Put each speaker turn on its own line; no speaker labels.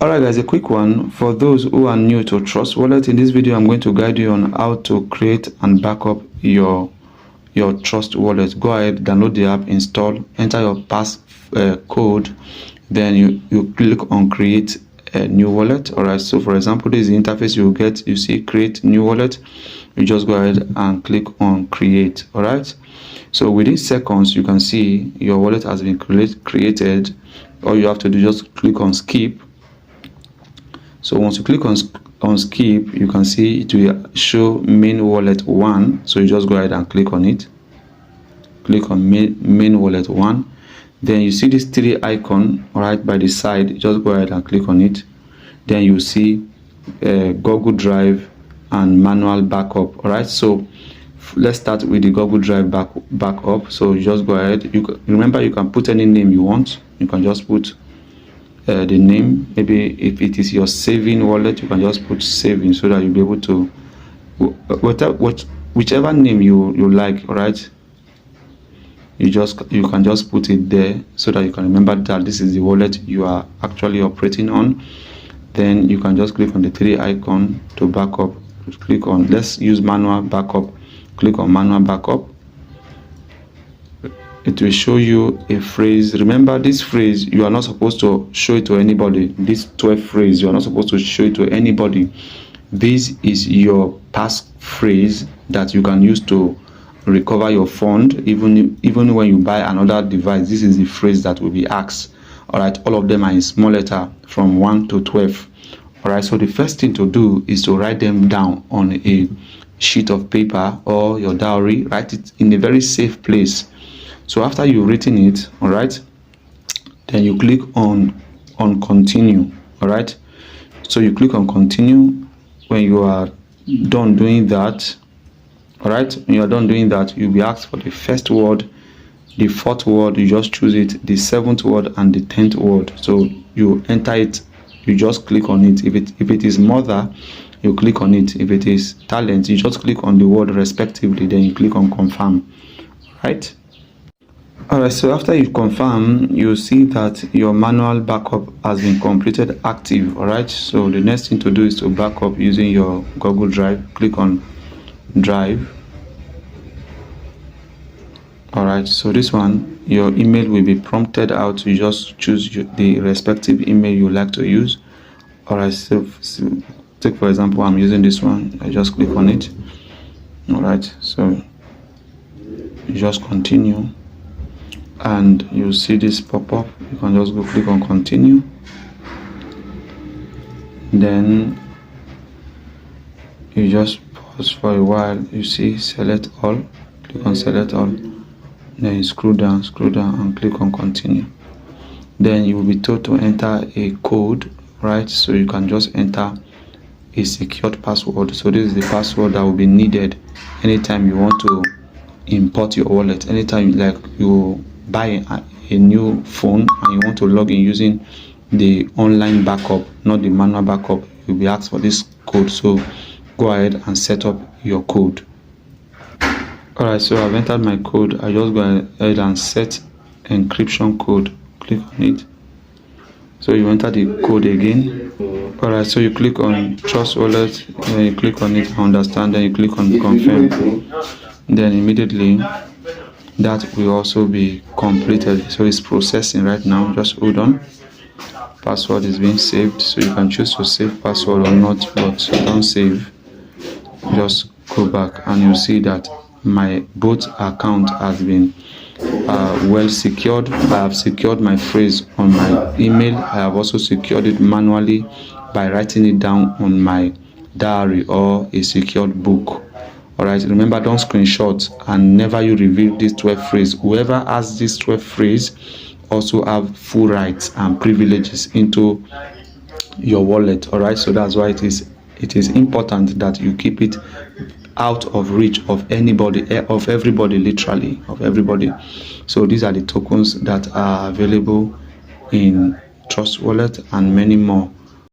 Alright guys, a quick one for those who are new to Trust Wallet. In this video I'm going to guide you on how to create and back up your Trust Wallet. Go ahead, download the app, install, enter your pass code, then you click on create a new wallet. Alright, so for example, this is the interface you get. You see create new wallet, you just go ahead and click on create. Alright, so within seconds you can see your wallet has been created. All you have to do is just click on skip. So once you click on skip, you can see it will show main wallet 1. So you just go ahead and click on it. Click on main wallet 1. Then you see this 3 icon right by the side. Just go ahead and click on it. Then you see Google Drive and manual backup. All right. So let's start with the Google Drive backup. So you just go ahead. Remember, you can put any name you want. You can just put the name. Maybe if it is your saving wallet, you can just put saving so that you'll be able to whichever name you like. All right, you can just put it there so that you can remember that this is the wallet you are actually operating on. Then you can just click on the 3 icon to backup. Click on, let's use manual backup. Click on manual backup. It will show you a phrase. Remember, this phrase you are not supposed to show it to anybody. This 12 phrase you are not supposed to show it to anybody. This is your passphrase that you can use to recover your fund even when you buy another device. This is the phrase that will be asked. All right, all of them are in small letter from 1 to 12. All right, so the first thing to do is to write them down on a sheet of paper or your diary. Write it in a very safe place. So after you've written it, all right, then you click on continue. All right, so you click on continue. When you are done doing that, all right, when you are done doing that, you'll be asked for the first word, the 4th word, you just choose it, the 7th word and the 10th word. So you enter it, you just click on it. If it is mother, you click on it. If it is talent, you just click on the word respectively, then you click on confirm. Right. Alright, so after you confirm, you see that your manual backup has been completed active. Alright, so the next thing to do is to back up using your Google Drive. Click on Drive. Alright, so this one, your email will be prompted out. You just choose the respective email you like to use. Alright, so take for example, I'm using this one. I just click on it. Alright, so you just continue. And you see this pop up. You can just go click on continue. Then you just pause for a while. You see select all. Click on select all. Then you scroll down and click on continue. Then you will be told to enter a code, right? So you can just enter a secured password. So this is the password that will be needed anytime you want to import your wallet. Anytime you buy a new phone and you want to log in using the online backup, not the manual backup, you'll be asked for this code. So go ahead and set up your code. Alright, so I've entered my code. I just go ahead and set encryption code. Click on it. So you enter the code again. Alright, so you click on Trust Wallet, then you click on it, understand, then you click on confirm. Then immediately that will also be completed. So it's processing right now. Just hold on. Password is being saved, so you can choose to save password or not, but don't save. Just go back and you see that my both account has been well secured. I have secured my phrase on my email. I have also secured it manually by writing it down on my diary or a secured book. Alright, remember, don't screenshot and never you reveal this 12 phrase. Whoever has this 12 phrase also have full rights and privileges into your wallet. Alright, so that's why it is important that you keep it out of reach of anybody, of everybody, literally of everybody. So these are the tokens that are available in Trust Wallet and many more.